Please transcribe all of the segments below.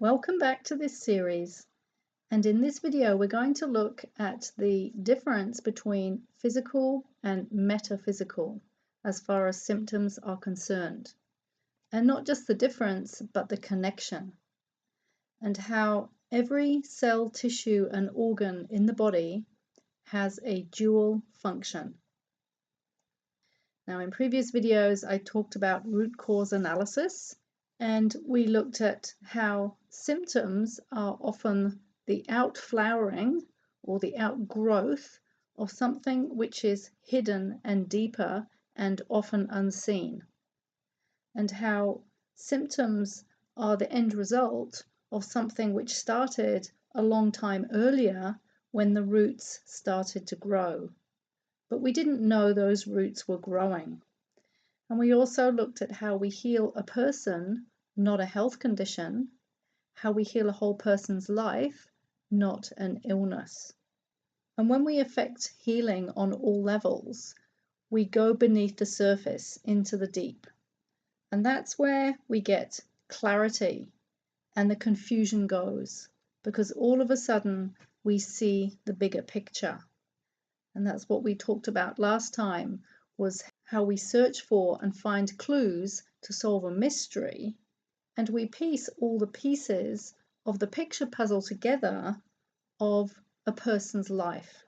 Welcome back to this series, and in this video we're going to look at the difference between physical and metaphysical as far as symptoms are concerned, and not just the difference but the connection, and how every cell, tissue and organ in the body has a dual function. Now, in previous videos I talked about root cause analysis, and we looked at how symptoms are often the outflowering or the outgrowth of something which is hidden and deeper and often unseen, and how symptoms are the end result of something which started a long time earlier when the roots started to grow. But we didn't know those roots were growing. And we also looked at how we heal a person, not a health condition, how we heal a whole person's life, not an illness. And when we affect healing on all levels, we go beneath the surface into the deep. And that's where we get clarity and the confusion goes, because all of a sudden we see the bigger picture. And that's what we talked about last time, was how we search for and find clues to solve a mystery, and we piece all the pieces of the picture puzzle together of a person's life.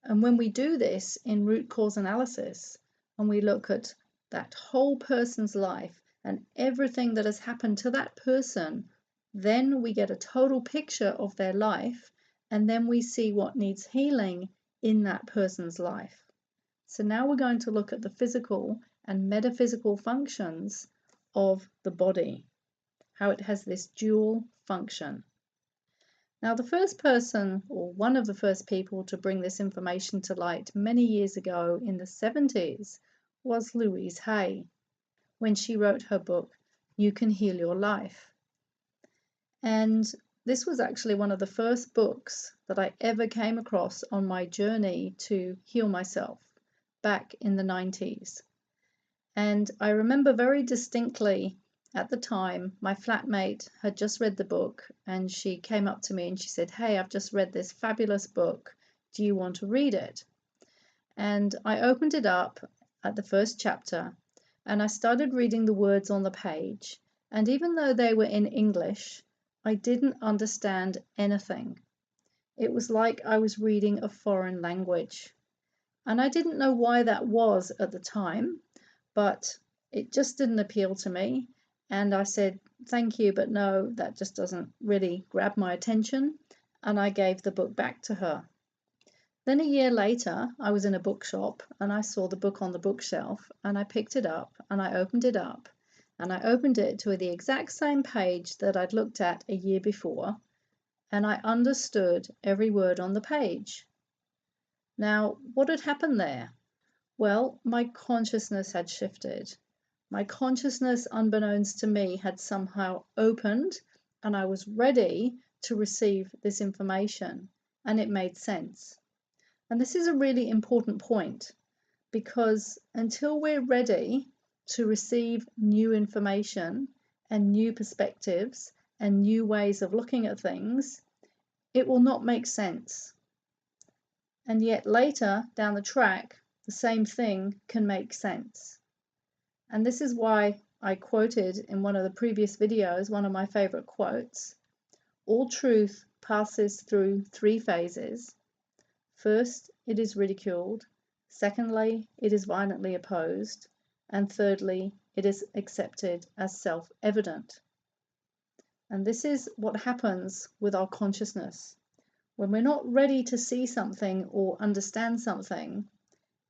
And when we do this in root cause analysis, and we look at that whole person's life and everything that has happened to that person, then we get a total picture of their life, and then we see what needs healing in that person's life. So now we're going to look at the physical and metaphysical functions of the body, how it has this dual function. Now, the first person, or one of the first people to bring this information to light many years ago in the 70s, was Louise Hay, when she wrote her book, You Can Heal Your Life. And this was actually one of the first books that I ever came across on my journey to heal myself back in the 90s. And I remember very distinctly at the time, my flatmate had just read the book, and she came up to me and she said, "Hey, I've just read this fabulous book. Do you want to read it?" And I opened it up at the first chapter, and I started reading the words on the page. And even though they were in English, I didn't understand anything. It was like I was reading a foreign language. And I didn't know why that was at the time, but it just didn't appeal to me. And I said, "Thank you, but no, that just doesn't really grab my attention." And I gave the book back to her. Then a year later, I was in a bookshop and I saw the book on the bookshelf, and I picked it up and I opened it up, and I opened it to the exact same page that I'd looked at a year before, and I understood every word on the page. Now, what had happened there? Well, my consciousness had shifted. My consciousness, unbeknownst to me, had somehow opened, and I was ready to receive this information, and it made sense. And this is a really important point, because until we're ready to receive new information and new perspectives and new ways of looking at things, it will not make sense. And yet later down the track, the same thing can make sense. And this is why I quoted in one of the previous videos, one of my favorite quotes: all truth passes through three phases. First, it is ridiculed. Secondly, it is violently opposed. And thirdly, it is accepted as self-evident. And this is what happens with our consciousness. When we're not ready to see something or understand something,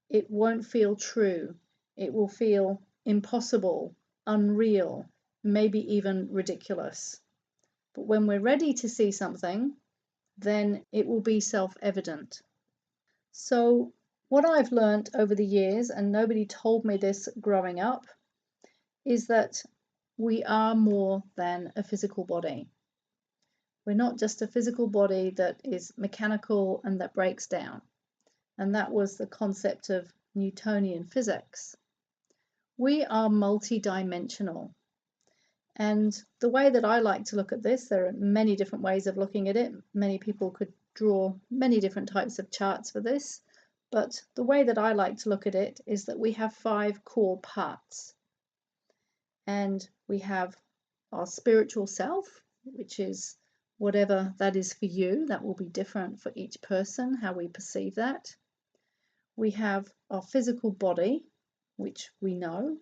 it won't feel true. It will feel impossible, unreal, maybe even ridiculous. But when we're ready to see something, then it will be self-evident. So what I've learned over the years, and nobody told me this growing up, is that we are more than a physical body. We're not just a physical body that is mechanical and that breaks down. And that was the concept of Newtonian physics. We are multidimensional. And the way that I like to look at this, there are many different ways of looking at it. Many people could draw many different types of charts for this. But the way that I like to look at it is that we have 5 core parts. And we have our spiritual self, which is whatever that is for you. That will be different for each person, how we perceive that. We have our physical body, which we know.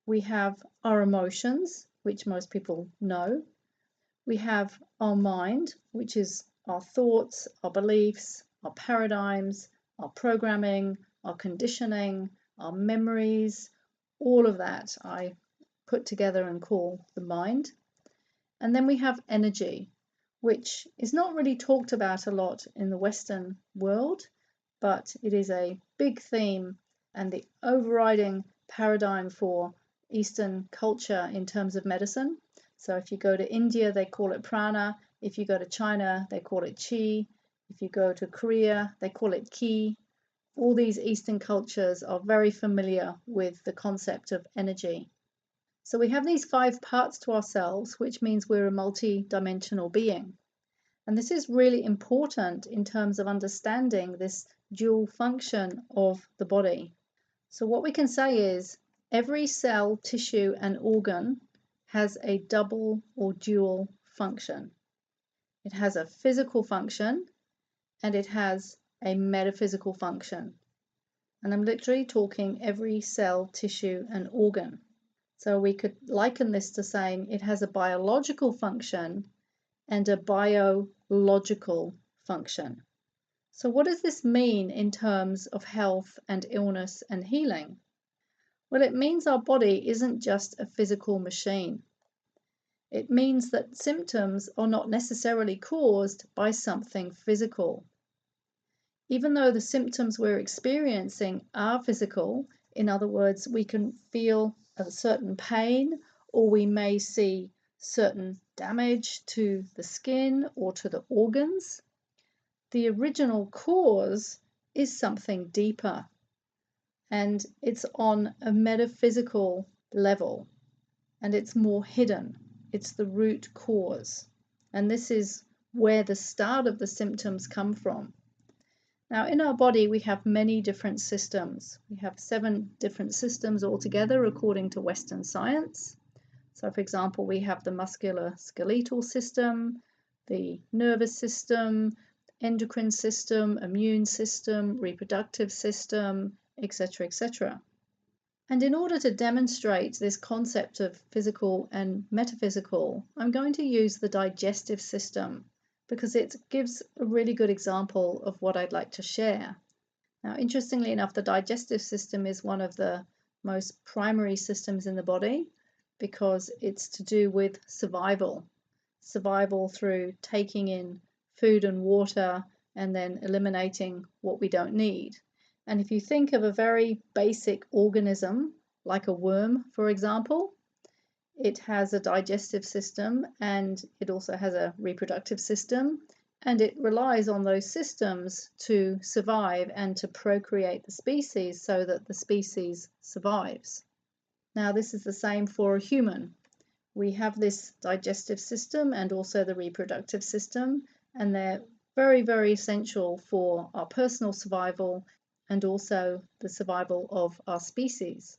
We have our emotions, which most people know. We have our mind, which is our thoughts, our beliefs, our paradigms, our programming, our conditioning, our memories, all of that I put together and call the mind. And then we have energy, which is not really talked about a lot in the Western world, but it is a big theme and the overriding paradigm for Eastern culture in terms of medicine. So if you go to India, they call it prana. If you go to China, they call it chi. If you go to Korea, they call it ki. All these Eastern cultures are very familiar with the concept of energy. So we have these 5 parts to ourselves, which means we're a multi-dimensional being. And this is really important in terms of understanding this dual function of the body. So what we can say is every cell, tissue, and organ has a double or dual function. It has a physical function and it has a metaphysical function. And I'm literally talking every cell, tissue, and organ. So we could liken this to saying it has a biological function and a biological function. So what does this mean in terms of health and illness and healing? Well, it means our body isn't just a physical machine. It means that symptoms are not necessarily caused by something physical. Even though the symptoms we're experiencing are physical, in other words, we can feel a certain pain, or we may see certain damage to the skin or to the organs, the original cause is something deeper, and it's on a metaphysical level, and it's more hidden. It's the root cause, and this is where the start of the symptoms come from. Now, in our body, we have many different systems. We have 7 different systems altogether, according to Western science. So, for example, we have the musculoskeletal system, the nervous system, endocrine system, immune system, reproductive system, etc., etc. And in order to demonstrate this concept of physical and metaphysical, I'm going to use the digestive system, because it gives a really good example of what I'd like to share. Now, interestingly enough, the digestive system is one of the most primary systems in the body because it's to do with survival through taking in food and water and then eliminating what we don't need. And if you think of a very basic organism, like a worm, for example, it has a digestive system and it also has a reproductive system, and it relies on those systems to survive and to procreate the species so that the species survives. Now, this is the same for a human. We have this digestive system and also the reproductive system, and they're very, very essential for our personal survival and also the survival of our species.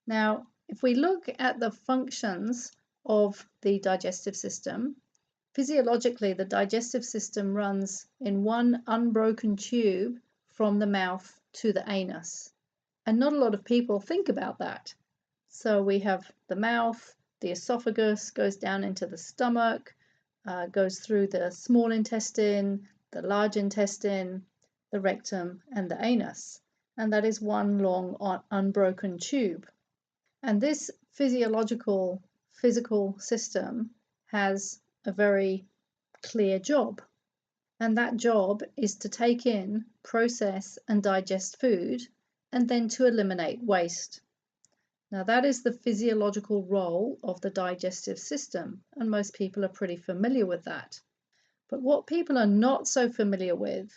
Now, if we look at the functions of the digestive system, physiologically, the digestive system runs in one unbroken tube from the mouth to the anus. And not a lot of people think about that. So we have the mouth, the esophagus goes down into the stomach, goes through the small intestine, the large intestine, the rectum, and the anus. And that is one long unbroken tube. And this physical system has a very clear job. And that job is to take in, process, and digest food, and then to eliminate waste. Now, that is the physiological role of the digestive system, and most people are pretty familiar with that. But what people are not so familiar with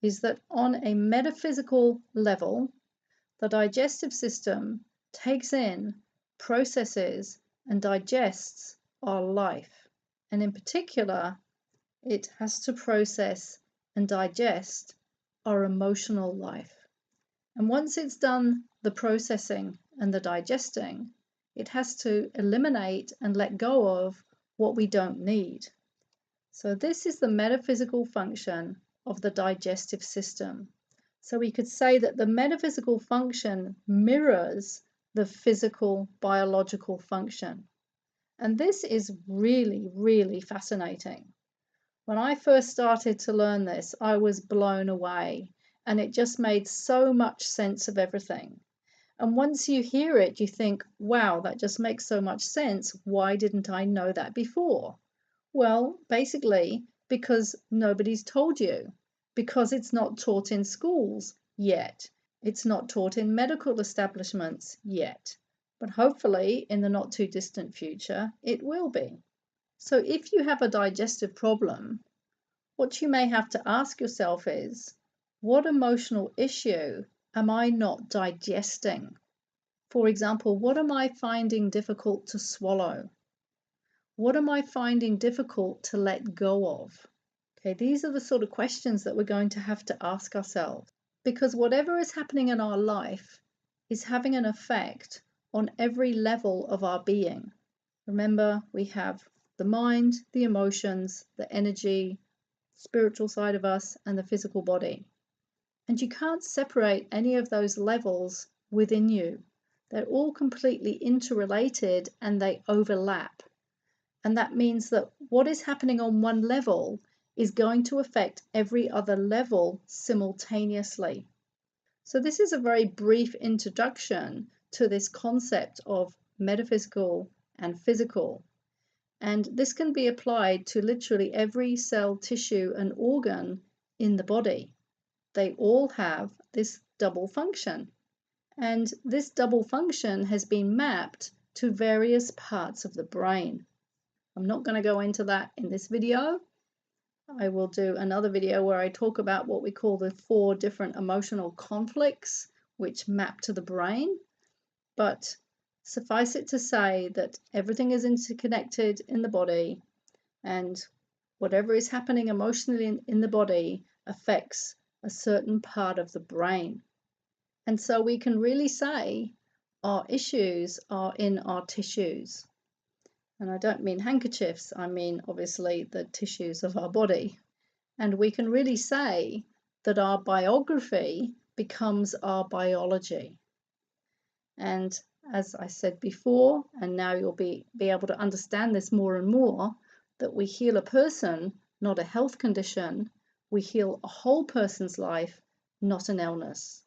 is that on a metaphysical level, the digestive system takes in, processes, and digests our life. And in particular, it has to process and digest our emotional life. And once it's done the processing and the digesting, it has to eliminate and let go of what we don't need. So this is the metaphysical function of the digestive system. So we could say that the metaphysical function mirrors the physical biological function. And this is really, really fascinating. When I first started to learn this, I was blown away, and it just made so much sense of everything. And once you hear it, you think, wow, that just makes so much sense. Why didn't I know that before? Well, basically, because nobody's told you, because it's not taught in schools yet. It's not taught in medical establishments yet. But hopefully, in the not too distant future, it will be. So if you have a digestive problem, what you may have to ask yourself is, what emotional issue am I not digesting? For example, what am I finding difficult to swallow? What am I finding difficult to let go of? Okay, these are the sort of questions that we're going to have to ask ourselves, because whatever is happening in our life is having an effect on every level of our being. Remember, we have the mind, the emotions, the energy, spiritual side of us, and the physical body. And you can't separate any of those levels within you. They're all completely interrelated and they overlap. And that means that what is happening on one level is going to affect every other level simultaneously. So this is a very brief introduction to this concept of metaphysical and physical. And this can be applied to literally every cell, tissue, and organ in the body. They all have this double function. And this double function has been mapped to various parts of the brain. I'm not going to go into that in this video. I will do another video where I talk about what we call the 4 different emotional conflicts which map to the brain. But suffice it to say that everything is interconnected in the body, and whatever is happening emotionally in the body affects a certain part of the brain. And so we can really say our issues are in our tissues. And I don't mean handkerchiefs, I mean obviously the tissues of our body. And we can really say that our biography becomes our biology. And as I said before, and now you'll be able to understand this more and more, that we heal a person, not a health condition. We heal a whole person's life, not an illness.